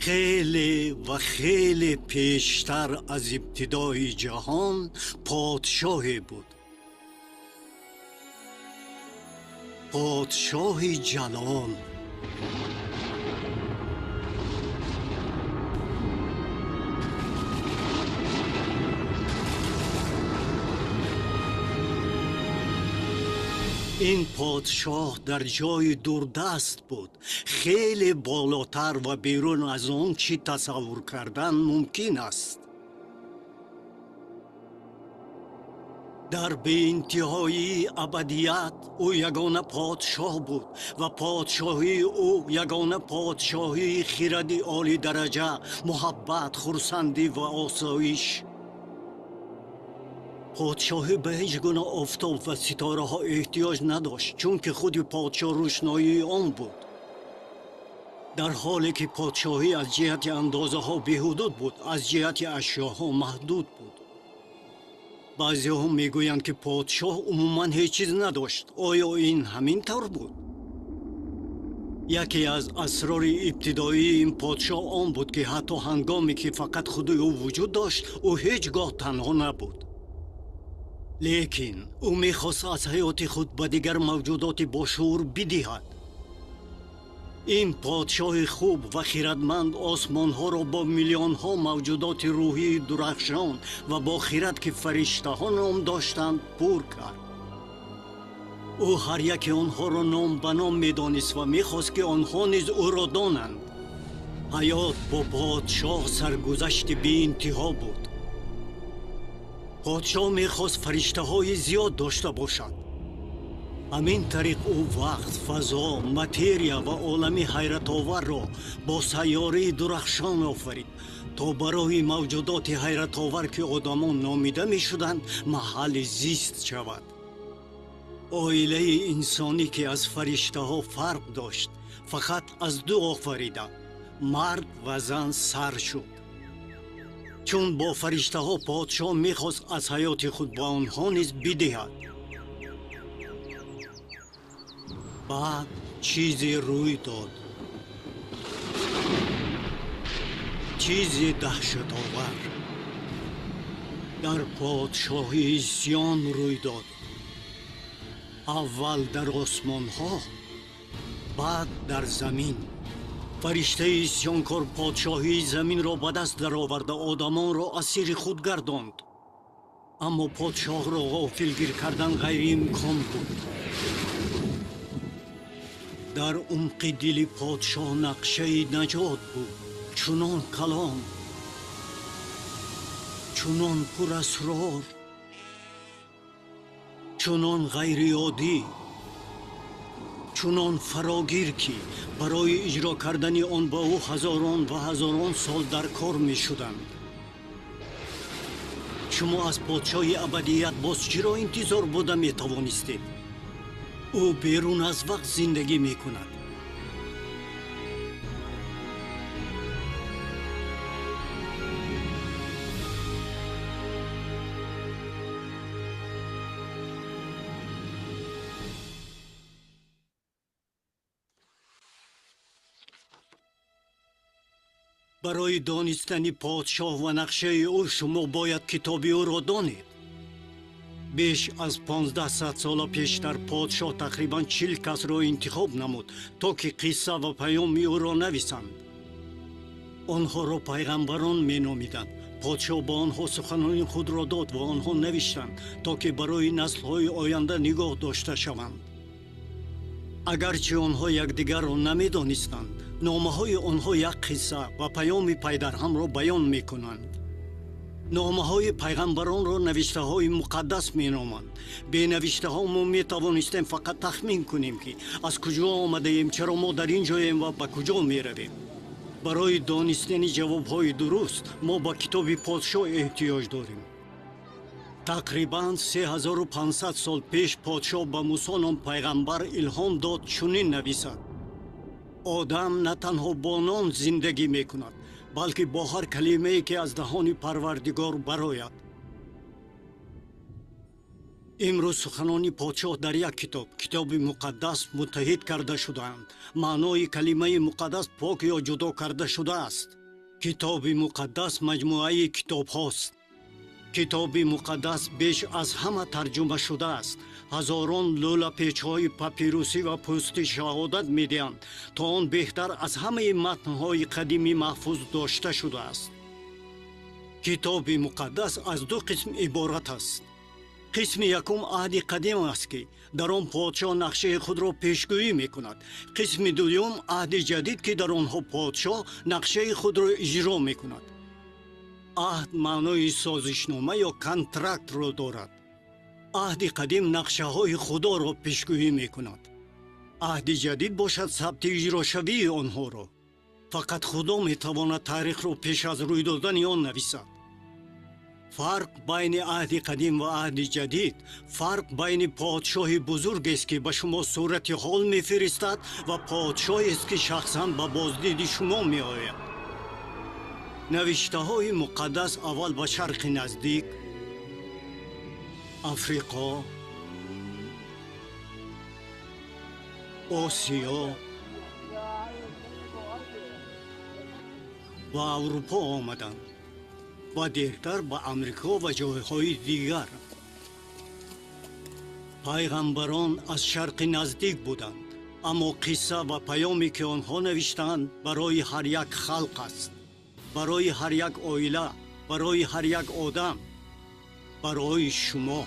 خیلی و خیلی پیشتر از ابتدای جهان پادشاهی بود. پادشاه جلال. این پادشاه در جای دوردست بود، خیلی بالاتر و بیرون از آن چی تصور کردن ممکن است. در بی انتهایی ابدیت او یگانه پادشاه بود و پادشاهی او یگانه پادشاهی خرد عالی درجه، محبت، خرسندی و آسایش. پادشاهی به هیچ گونه آفتاب و ستاره ها احتیاج نداشت، چون که خود پادشاه روشنایی آن بود. در حالی که پادشاهی از جهت اندازه ها بی‌حدود بود، از جهت اشیاءها محدود بود. بعضی ها میگویند که پادشاه عموما هیچ چیز نداشت. آیا این همین طور بود؟ یکی از اسرار ابتدایی این پادشاه آن بود که حتی هنگامی که فقط خود او وجود داشت، او هیچگاه تنها نبود. لیکن او میخواست از حیات خود به دیگر موجودات با شعور بدهد. این پادشاه خوب و خردمند آسمان ها را با میلیون ها موجودات روحی درخشان و با خرد که فرشته ها نام داشتند پر کرد. او هر یک آنها را نام به نام میدانست و میخواست که آنها نیز او را دانند. حیات با پادشاه سرگذشت بی انتها بود. پادشاه میخواست فرشته های زیاد داشته باشد. همین طریق او وقت، فضا، ماتریا و عالم حیرت آور را با سیاره درخشان آفرید تا برای موجودات حیرت آور که آدمان نامیده می شدند محل زیست شود. عائله انسانی که از فرشته ها فرق داشت، فقط از دو آفریده، مرد و زن سر شد. چون با فرشته ها پادشاه میخواست از حیات خود با آنها نیز بدهد. بعد چیزی روی داد، چیزی دهشت آور. در پادشاهی زیان روی داد، اول در آسمان ها، بعد در زمین. فرشته اسیانکار پادشاهی زمین را به دست درآورده آدمان را اسیر خود گرداند. اما پادشاه را غافلگیر کردن غیر امکان بود. در عمق دل پادشاه نقشه نجات بود، چنان کلان، چنان پر اسرار، چنان غیر عادی، چنان فراگیر که برای اجرا کردن آن با او هزاران و هزاران سال در کار می شدند. شما از پادشاه ابدیت باز چرا انتظار بوده می توانستید؟ او بیرون از وقت زندگی می کند. برای دانستن پادشاه و نقشه او شما باید کتاب او را دانید. بیش از 1500 سال پیشتر پادشاه تقریباً 40 کس را انتخاب نمود تا که قصه و پیام او را نویسند. آنها را پیغمبران می نامیدند. پادشاه با آنها سخنان خود را داد و آنها نوشتند تا که برای نسل‌های آینده نگاه داشته شوند. اگرچه آنها یکدیگر را نمی دانستند، نامه های آنها یک قصه و پیام پی در هم را بیان می کنند. نامه های پیغمبران را نوشته های مقدس می نامند. به نوشته ها ما می توانستیم فقط تخمین کنیم که از کجا آمده ایم، چرا ما در این جاییم و به کجا می رویم. برای دانستن جواب های درست ما با کتاب پادشاه احتیاج داریم. تقریباً 3500 سال پیش پادشاه به موسی نام پیغمبر الهام داد چنین نویسد: آدم نه تنها با نان زندگی می کند، بلکه با هر کلمه ای که از دهان پروردگار برآید. امروز سخنان پادشاه در یک کتاب مقدس متحد کرده شدند. معنای کلمه مقدس پاک یا جدا کرده شده است. китоби муқаддас маҷмуаи китобҳост. китоби муқаддас беш аз ҳама тарҷума шудааст. ҳазорон лӯла печҳои папирусӣ ва пӯсти шаҳодат медиҳанд, то он беҳтар аз ҳамаи матнҳои қадимӣ маҳфуз дошта шудааст. китоби муқаддас аз ду қисм иборат аст. қисми якум аҳди қадим аст, ки дар он подшоҳ нақшаи худро пешгӯӣ мекунад. қисми дуюм аҳди ҷадид, ки дар онҳо подшоҳ нақшаи худро иҷро мекунад. аҳд маънои созишнома ё контрактро дорад. аҳди қадим нақшаҳои худоро пешгӯӣ мекунад. аҳди ҷадид бошад сабти иҷрошавии онҳоро. фақат худо метавонад таърихро пеш аз рӯй додани он нависад. фарқ байни аҳди қадим ва аҳди ҷадид фарқ байни подшоҳи бузургест, ки ба шумо сурати ҳол мефиристад, ва подшоҳест, ки шахсан ба боздиди шумо меояд. навиштаҳои муқаддас аввал ба шарқи наздик, африқо, осиё ва аврупо омаданд ва дертар ба амрико ва ҷойҳои дигар. пайғамбарон аз шарқи наздик буданд, аммо қисса ва паёме, ки онҳо навиштаанд, барои ҳар як халқ аст, барои ҳар як оила, барои ҳар як одам, барои шумо.